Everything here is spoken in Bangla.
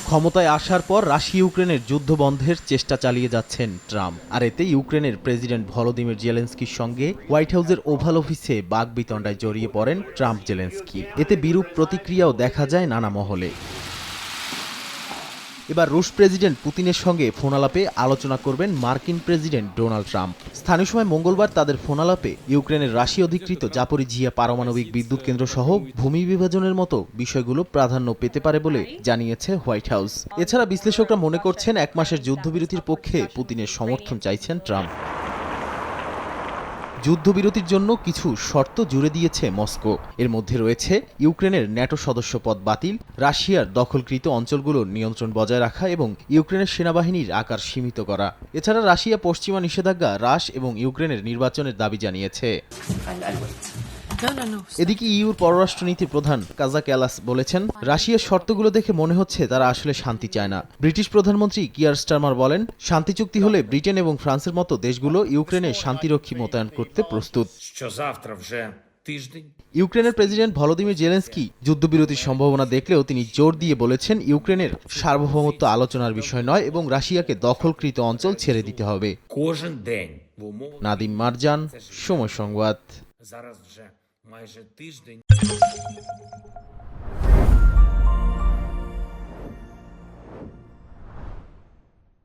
ক্ষমতায় আসার পর রাশিয়া ইউক্রেনের যুদ্ধ বন্ধের চেষ্টা চালিয়ে যাচ্ছেন ট্রাম্প। আর এতে ইউক্রেনের প্রেসিডেন্ট ভলোদিমির জেলেনস্কির সঙ্গে হোয়াইট হাউসের ওভাল অফিসে বাকবিতণ্ডায় জড়িয়ে পড়েন ট্রাম্প জেলেনস্কি। এতে বিরূপ প্রতিক্রিয়াও দেখা যায় নানা মহলে। এবার রুশ প্রেসিডেন্ট পুতিনের সঙ্গে ফোনালাপে আলোচনা করবেন মার্কিন প্রেসিডেন্ট ডোনাল্ড ট্রাম্প। স্থানীয় সময় মঙ্গলবার তাদের ফোনালাপে ইউক্রেনের রাশিয়া অধিকৃত জাপোরিঝিয়া পারমাণবিক বিদ্যুৎ কেন্দ্র সহ ভূমি বিভাজনের মতো বিষয়গুলো প্রাধান্য পেতে পারে বলে জানিয়েছে হোয়াইট হাউস। এছাড়া বিশ্লেষকরা মনে করছেন 1 মাসের যুদ্ধবিরতির পক্ষে পুতিনের সমর্থন চাইছেন ট্রাম্প। যুদ্ধবিরতির জন্য কিছু শর্ত জুড়ে দিয়েছে মস্কো। এর মধ্যে রয়েছে ইউক্রেনের ন্যাটো সদস্যপদ বাতিল, রাশিয়ার দখলকৃত অঞ্চলগুলোর নিয়ন্ত্রণ বজায় রাখা এবং ইউক্রেনের সেনাবাহিনীর আকার সীমিত করা। এছাড়া রাশিয়া পশ্চিমা নিষেধাজ্ঞা হ্রাস এবং ইউক্রেনের নির্বাচনের দাবি জানিয়েছে। এদিকে ইউর পররাষ্ট্রনীতির প্রধান কাজা ক্যালাস বলেছেন, রাশিয়ার শর্তগুলো দেখে মনে হচ্ছে তারা আসলে শান্তি চায় না। ব্রিটিশ প্রধানমন্ত্রী কিয়ার স্টারমার বলেন, শান্তি চুক্তি হলে ব্রিটেন এবং ফ্রান্সের মতো দেশগুলো ইউক্রেনে শান্তিরক্ষী মোতায়েন করতে প্রস্তুত। ইউক্রেনের প্রেসিডেন্ট ভলোদিমির জেলেনস্কি যুদ্ধবিরতির সম্ভাবনা দেখলেও তিনি জোর দিয়ে বলেছেন, ইউক্রেনের সার্বভৌমত্ব আলোচনার বিষয় নয় এবং রাশিয়াকে দখলকৃত অঞ্চল ছেড়ে দিতে হবে। নাদিম মারজান, সময় সংবাদ। Зараз вже майже тиждень.